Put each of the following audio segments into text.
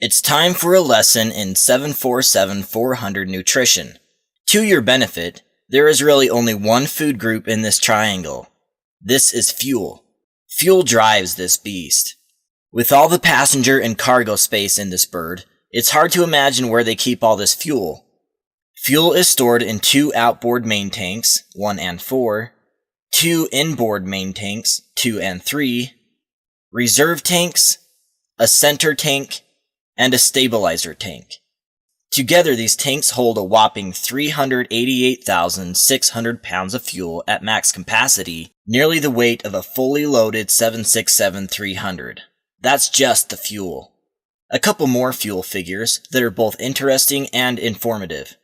It's time for a lesson in 747-400 nutrition. To your benefit, there is really only one food group in this triangle. This is fuel. Fuel drives this beast. With all the passenger and cargo space in this bird, it's hard to imagine where they keep all this fuel. Fuel is stored in 2 outboard main tanks, 1 and 4, 2 inboard main tanks, 2 and 3, reserve tanks, a center tank, and a stabilizer tank. Together, these tanks hold a whopping 388,600 pounds of fuel at max capacity, nearly the weight of a fully loaded 767-300. That's just the fuel. A couple more fuel figures that are both interesting and informative.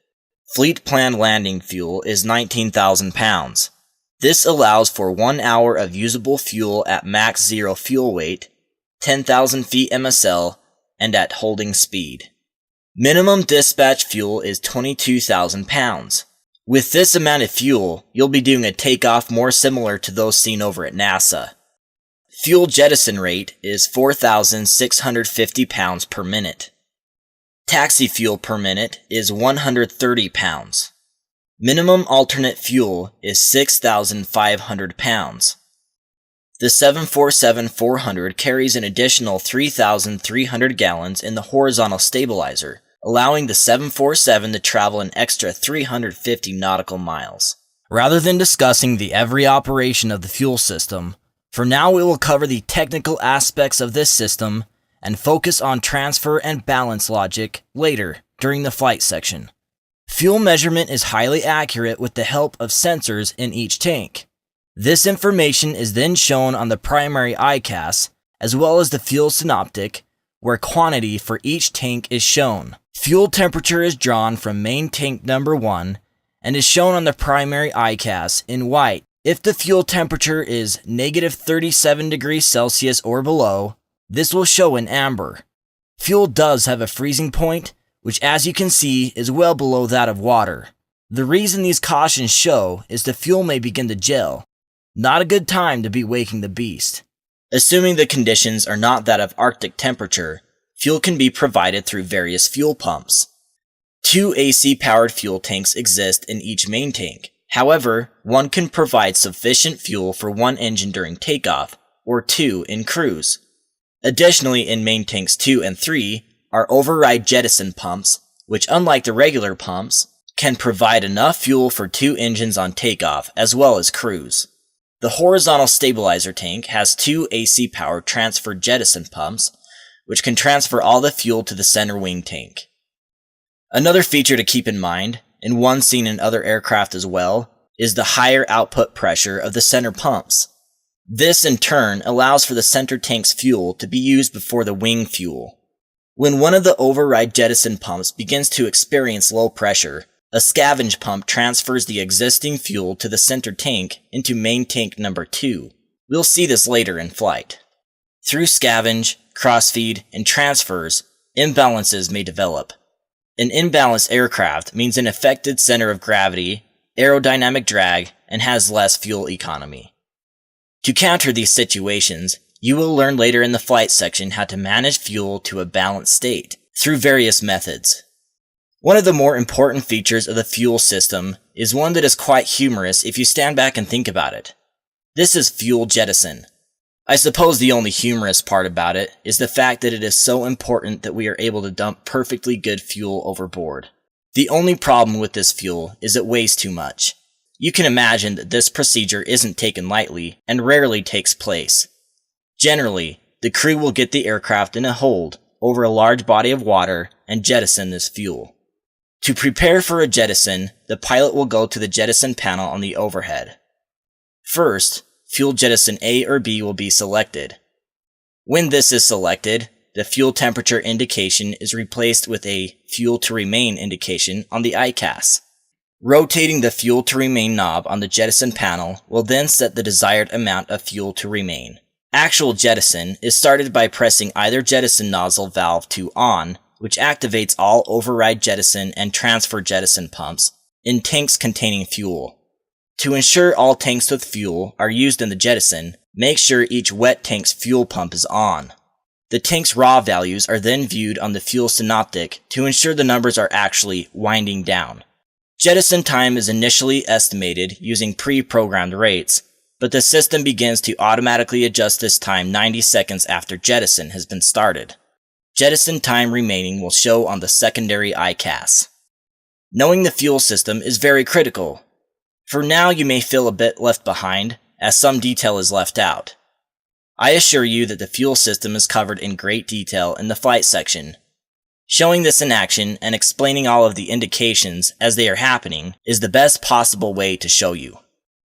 Fleet plan landing fuel is 19,000 pounds. This allows for 1 hour of usable fuel at max zero fuel weight, 10,000 feet MSL, and at holding speed. Minimum dispatch fuel is 22,000 pounds. With this amount of fuel, you'll be doing a takeoff more similar to those seen over at NASA. Fuel jettison rate is 4,650 pounds per minute. Taxi fuel per minute is 130 pounds. Minimum alternate fuel is 6,500 pounds. The 747-400 carries an additional 3,300 gallons in the horizontal stabilizer, allowing the 747 to travel an extra 350 nautical miles. Rather than discussing the every operation of the fuel system, for now we will cover the technical aspects of this system and focus on transfer and balance logic later during the flight section. Fuel measurement is highly accurate with the help of sensors in each tank. This information is then shown on the primary ICAS, as well as the fuel synoptic, where quantity for each tank is shown. Fuel temperature is drawn from main tank number 1 and is shown on the primary ICAS in white. If the fuel temperature is negative 37 degrees Celsius or below, this will show in amber. Fuel does have a freezing point, which as you can see is well below that of water. The reason these cautions show is the fuel may begin to gel. Not a good time to be waking the beast. Assuming the conditions are not that of Arctic temperature, fuel can be provided through various fuel pumps. 2 AC-powered fuel tanks exist in each main tank. However, one can provide sufficient fuel for 1 engine during takeoff, or 2 in cruise. Additionally, in main tanks 2 and 3 are override jettison pumps, which unlike the regular pumps, can provide enough fuel for 2 engines on takeoff as well as cruise. The horizontal stabilizer tank has 2 AC-powered transfer jettison pumps, which can transfer all the fuel to the center wing tank. Another feature to keep in mind, and one seen in other aircraft as well, is the higher output pressure of the center pumps. This in turn allows for the center tank's fuel to be used before the wing fuel. When one of the override jettison pumps begins to experience low pressure, a scavenge pump transfers the existing fuel to the center tank into main tank number 2. We'll see this later in flight. Through scavenge, crossfeed, and transfers, imbalances may develop. An imbalanced aircraft means an affected center of gravity, aerodynamic drag, and has less fuel economy. To counter these situations, you will learn later in the flight section how to manage fuel to a balanced state through various methods. One of the more important features of the fuel system is one that is quite humorous if you stand back and think about it. This is fuel jettison. I suppose the only humorous part about it is the fact that it is so important that we are able to dump perfectly good fuel overboard. The only problem with this fuel is it weighs too much. You can imagine that this procedure isn't taken lightly and rarely takes place. Generally, the crew will get the aircraft in a hold over a large body of water and jettison this fuel. To prepare for a jettison, the pilot will go to the jettison panel on the overhead. First, fuel jettison A or B will be selected. When this is selected, the fuel temperature indication is replaced with a fuel to remain indication on the ICAS. Rotating the fuel to remain knob on the jettison panel will then set the desired amount of fuel to remain. Actual jettison is started by pressing either jettison nozzle valve to on, which activates all override jettison and transfer jettison pumps in tanks containing fuel. To ensure all tanks with fuel are used in the jettison, make sure each wet tank's fuel pump is on. The tank's raw values are then viewed on the fuel synoptic to ensure the numbers are actually winding down. Jettison time is initially estimated using pre-programmed rates, but the system begins to automatically adjust this time 90 seconds after jettison has been started. Jettison time remaining will show on the secondary ICAS. Knowing the fuel system is very critical. For now, you may feel a bit left behind, as some detail is left out. I assure you that the fuel system is covered in great detail in the flight section. Showing this in action and explaining all of the indications as they are happening is the best possible way to show you.